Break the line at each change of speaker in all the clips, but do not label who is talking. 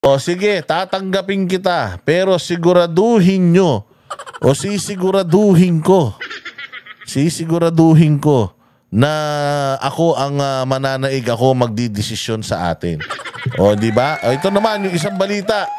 O sige, tatanggapin kita, pero siguraduhin nyo, o sisiguraduhin ko na ako ang mananaig, ako magdidesisyon sa atin. O di ba? O, ito naman yung isang balita.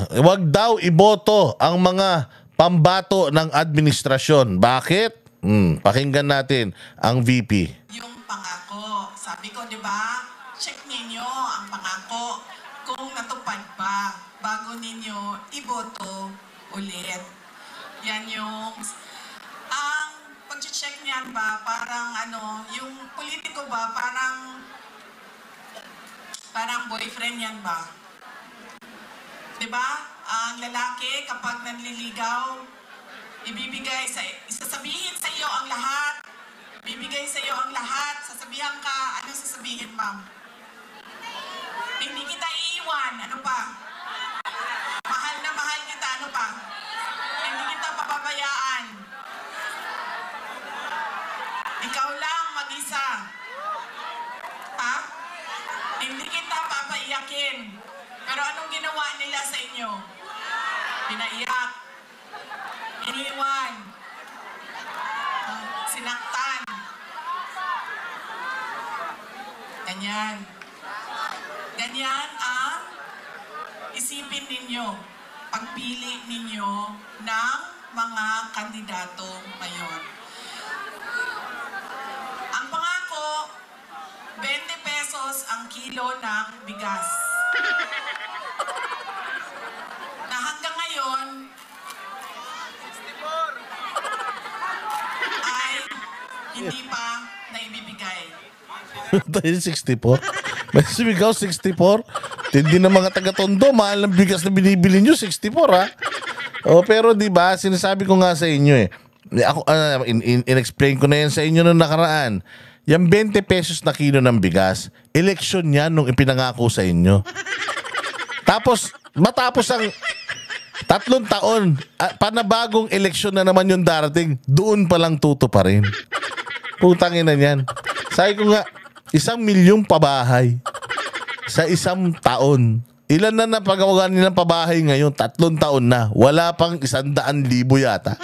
Wag daw iboto ang mga pambato ng administrasyon. Bakit? Pakinggan natin ang VP.
Yung pangako, sabi ko, di ba? Check ninyo ang pangako kung natupad ba bago ninyo iboto ulit. Yan yung ang pag-check niyan ba parang yung politiko ba parang boyfriend yan ba? Di ba? Ang lalaki kapag nanliligaw, isasabihin sa iyo ang lahat. Bibigay sa iyo ang lahat. Sasabihan ka, ano sasabihin, ma'am? Hindi kita iiwan. Ano pa? Mahal na mahal kita. Ano pa? Hindi kita papabayaan. Ikaw lang mag-isa. Ha? Hindi kita papaiyakin. Pero anong ginawa nila sa inyo? Pinaiyak. Iniwan. Sinaktan. Ganyan. Ganyan ang isipin ninyo, pagpili ninyo ng mga kandidato ngayon. Ang pangako, 20 pesos ang kilo ng bigas. Na hanggang ngayon, ay hindi pa naibibigay.
Tayo 64? May sumigaw 64? Hindi na mga taga-Tondo, mahal ng bigas na binibili nyo, 64 ha? Pero di ba sinasabi ko nga sa inyo ako, in-explain ko na yan sa inyo noong nakaraan. Yung 20 pesos na kilo ng bigas, eleksyon yan nung ipinangako sa inyo. Tapos, matapos ang 3 taon, panabagong eleksyon na naman yung darating, doon palang tutuparin. Putangin na yan. Sabi ko nga, 1 milyong pabahay sa 1 taon. Ilan na napagawa nilang pabahay ngayon? 3 taon na. Wala pang 100,000 yata.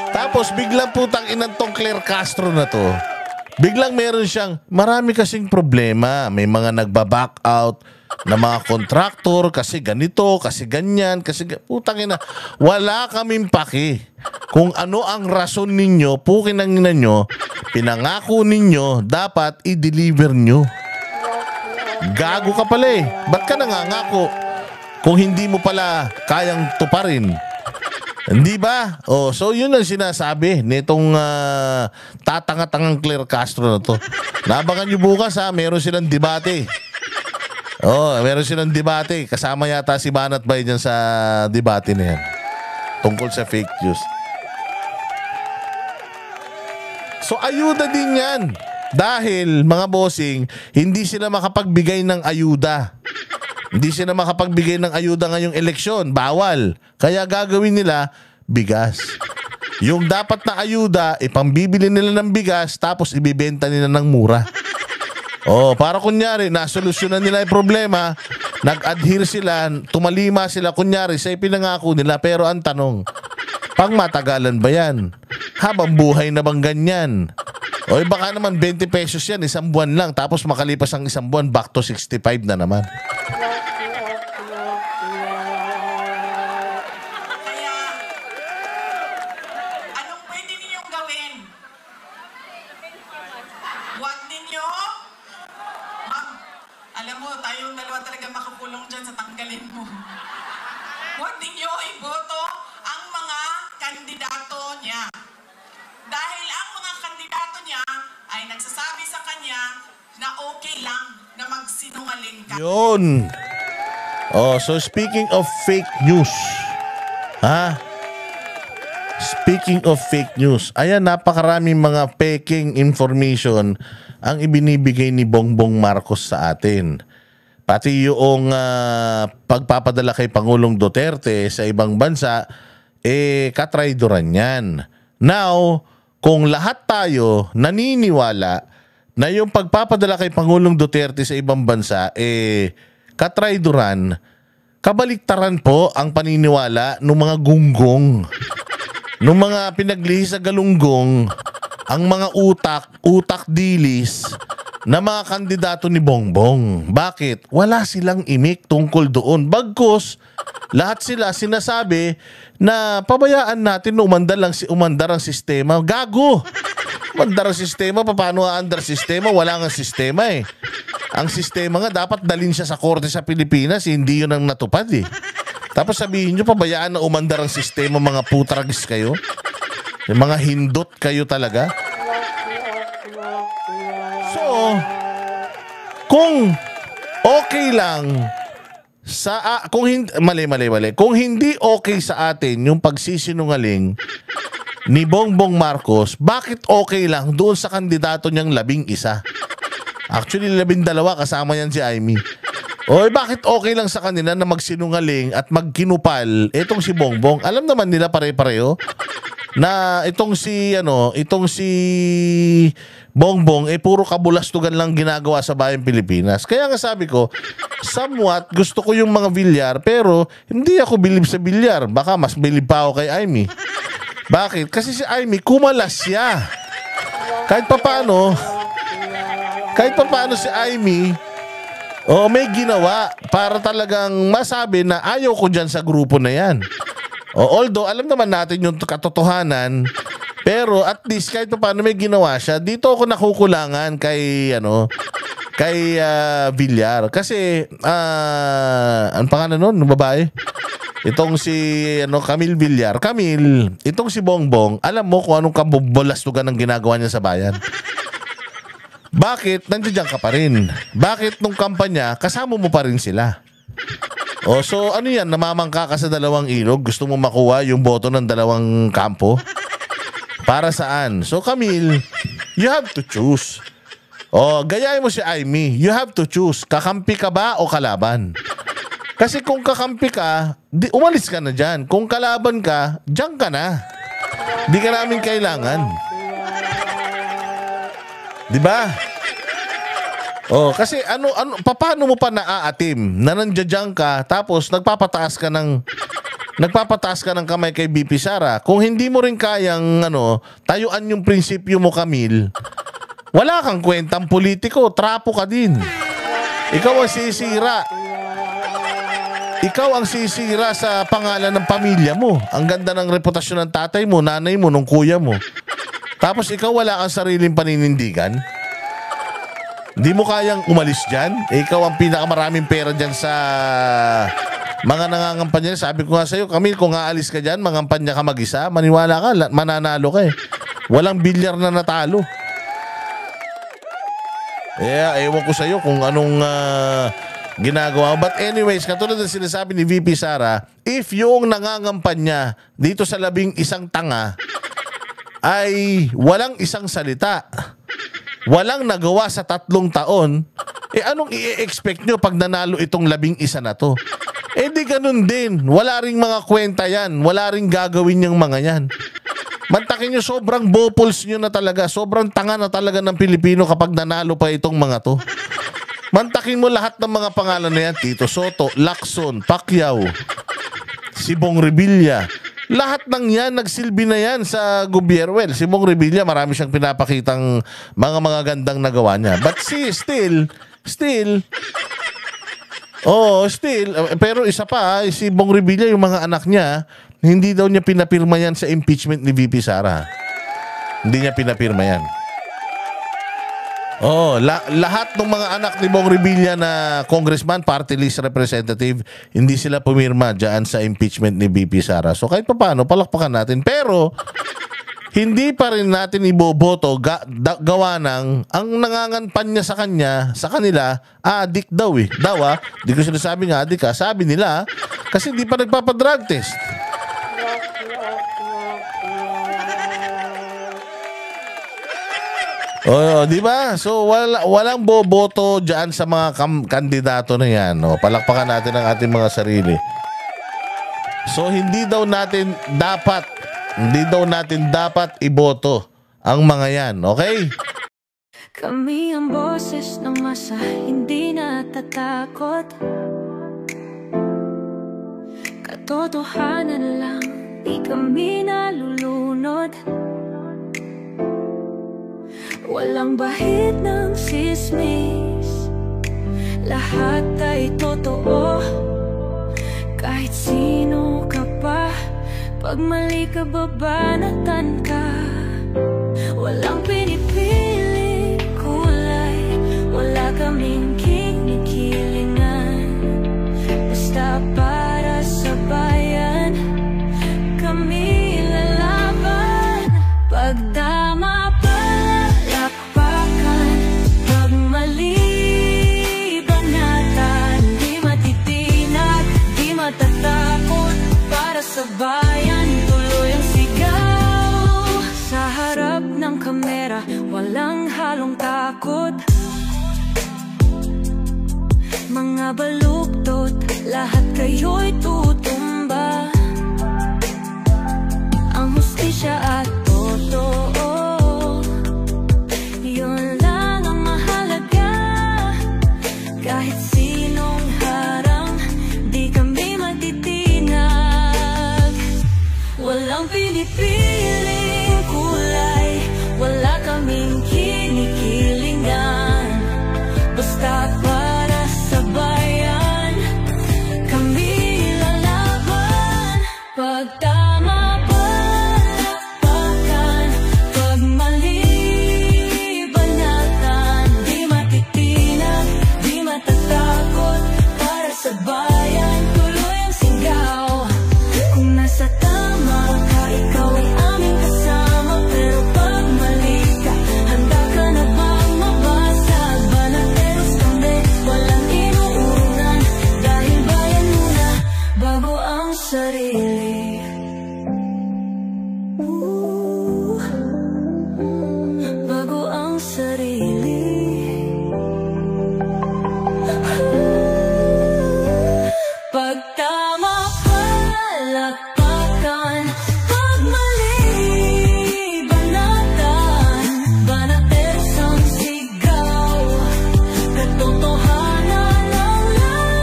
Tapos biglang putang inang tong Claire Castro na to. Biglang meron siyang, marami kasing problema. May mga nagba-back out na mga kontraktor kasi ganito, kasi ganyan, kasi putang ina. Wala kaming paki. Kung ano ang rason ninyo, pukin ang ina nyo, pinangako ninyo, dapat i-deliver nyo. Gago ka pala eh. Ba't ka nangangako kung hindi mo pala kayang tuparin? Hindi ba? So yun ang sinasabi nitong tatanga-tangang Claire Castro na to. Nabangan nyo bukas ha, meron silang debate. Meron silang debate. Kasama yata si Banat Bay dyan sa debate na yan. Tungkol sa fake news. So ayuda din yan. Dahil mga bossing, hindi sila makapagbigay ng ayuda. Hindi sila makapagbigay ng ayuda ngayong eleksyon. Bawal. Kaya gagawin nila bigas. Yung dapat na ayuda, ipambibili nila ng bigas tapos ibibenta nila ng mura. Para kunyari, nasolusyonan nila yung problema, nag-adhere sila, tumalima sila kunyari sa ipinangako nila. Pero ang tanong, pang matagalan ba yan? Habang buhay na bang ganyan? Baka naman 20 pesos yan, 1 buwan lang. Tapos makalipas ang 1 buwan, back to 65 na naman.
Kaya, anong pwede ninyong gawin? Huwag ninyo, ma'am, alam mo, tayong dalawa talaga makakulong dyan sa tanggalin mo. Huwag ninyo iboto ang mga kandidato niya. Dahil ang mga kandidato niya ay nagsasabi sa kanya na okay lang na magsinungaling ka.
Yun. So speaking of fake news. Speaking of fake news. Ayan, napakaraming mga peking information ang ibinibigay ni Bongbong Marcos sa atin. Pati yung pagpapadala kay Pangulong Duterte sa ibang bansa, katraidoran yan. Now, kung lahat tayo naniniwala na yung pagpapadala kay Pangulong Duterte sa ibang bansa, katrayduran, kabaliktaran po ang paniniwala ng mga gunggong, ng mga pinaglihi sa galunggong, ang mga utak dilis na mga kandidato ni Bongbong. Bakit? Wala silang imik tungkol doon. Bagkus, lahat sila sinasabi na pabayaan natin na umandar ang sistema. Gago! Umandar ang sistema, paano aandar sistema? Wala nga sistema eh. Ang sistema nga dapat dalhin siya sa korte sa Pilipinas, hindi yun ang natupad eh. Tapos sabihin nyo, pabayaan na umandar ang sistema, mga putragis kayo. Yung mga hindot kayo talaga. So, kung okay lang kung hindi mali. Kung hindi okay sa atin yung pagsisinungaling ni Bongbong Marcos, bakit okay lang doon sa kandidato niyang 11? Actually, 12 kasama yan si Amy. O bakit okay lang sa kanila na magsinungaling at magkinupal itong si Bongbong? Alam naman nila pare-pareho na itong si Bongbong puro kabulastugan lang ginagawa sa bayang Pilipinas. Kaya nga sabi ko, somewhat gusto ko yung mga Villar, pero hindi ako bilib sa Villar. Baka mas bilib pa ako kay Amy. Bakit? Kasi si Amy kumalas siya. Kahit papaano si Amy may ginawa para talagang masabi na ayaw ko dyan sa grupo na yan. Although alam naman natin yung katotohanan, pero at least kahit paano may ginawa siya, dito ako nakukulangan kay Villar. Kasi ang pangalan nun, ng babae? Itong si Camille Villar. Camille, itong si Bongbong, alam mo kung anong kabubulastugan ang ginagawa niya sa bayan. Bakit nandiyan ka pa rin? Bakit nung kampanya kasama mo pa rin sila? So ano yan, namamangka ka sa dalawang ilog, gusto mo makuha yung boto ng dalawang kampo? Para saan? So Camille, you have to choose. Gayahin mo si Amy, you have to choose. Kakampi ka ba o kalaban? Kasi kung kakampi ka, umalis ka na dyan. Kung kalaban ka, dyan ka na. Di ka namin kailangan. Diba? Kasi paano mo pa naaatim na nandiyan ka tapos nagpapataas ka ng kamay kay BP Sara? Kung hindi mo rin kayang tayuan yung prinsipyo mo, Camille, wala kang kwentang politiko, trapo ka din. Ikaw ang sisira sa pangalan ng pamilya mo. Ang ganda ng reputasyon ng tatay mo, nanay mo, nung kuya mo. Tapos ikaw wala kang sariling paninindigan. Hindi mo kayang umalis dyan. Ikaw ang pinakamaraming pera dyan sa mga nangangampanya. Sabi ko nga sa'yo, Camille, kung aalis ka dyan, mangampanya ka mag-isa, maniwala ka, mananalo ka eh. Walang bilyar na natalo. Ewan ko sa'yo kung anong ginagawa. But anyways, katulad ng sinasabi ni VP Sara, if yung nangangampanya dito sa 11 tanga ay walang isang salita, walang nagawa sa 3 taon, anong i-expect nyo pag nanalo itong 11 na to? Di ganun din. Wala ring mga kwenta yan. Wala ring gagawin yung mga yan. Mantakin nyo, sobrang bopols nyo na talaga. Sobrang tanga na talaga ng Pilipino kapag nanalo pa itong mga to. Mantakin mo lahat ng mga pangalan na yan. Tito Soto, Lacson, Pacquiao, si Bong Revilla. Lahat ng yan, nagsilbi na yan sa gobyerno. Well, si Bong Revilla, marami siyang pinapakitang mga gandang nagawa niya. But still, pero isa pa, si Bong Revilla, yung mga anak niya, hindi daw niya pinapirma yan sa impeachment ni VP Sara. Hindi niya pinapirma yan. Lahat ng mga anak ni Bong Revilla na congressman, party list representative, hindi sila pumirma dyan sa impeachment ni VP Sara. So kahit pa paano, palakpakan natin. Pero hindi pa rin natin iboboto gawa ng ang nanganganpanya sa kanila, adik daw eh. Di ko sinasabi nga adik sabi nila, kasi hindi pa nagpapadrug test. Di ba? So walang boboto diyan sa mga kandidato na 'yan, Palakpakan natin ang ating mga sarili. So hindi daw natin dapat iboto ang mga yan, okay?
Kami ang boses ng masa, hindi natatakot. Katotohanan lang, di kami nalulunod. Walang bahid ng sismis, lahat ay totoo. Kahit sino ka pa, pag mali ka babanatan ka. Walang pinipili kulay, wala kaming kinikilingan. Basta para sa bayan, kami lalaban. Pagtama palakpakan, pag mali banatan. Di matitinag, di matatakot, para sa bayan tuloy ang sigaw. Sa harap ng kamera, walang halong takot. Mga baluktot, lahat kayo'y tutumba. Ang hustisya at totoo, yun lang ang mahalaga. Kahit sinong harang, di kami matitinag. Walang pinipiling kulay, wala kaming kinikilingan. Basta para sa bayan, kami lalaban. Pagtama palakpakan, pag mali banatan. Di matitinag, di matatakot, para sa bayan tuloy ang sigaw. Kung nasa tama ka, ikaw ay aming kasama. Pero pag mali ka, handa ka na bang mabasag? Banateros kami, walang inuurungan. Dahil bayan muna, bago ang sarili. Bago ang sarili. Pagtama palakpakan, pag mali banatan. Banateros ang sigaw, katotohanan ang laban.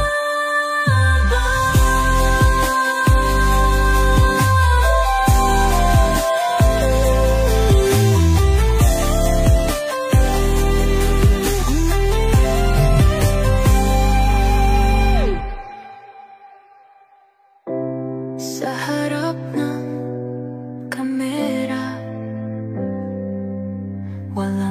Sa harap ng kamera, wala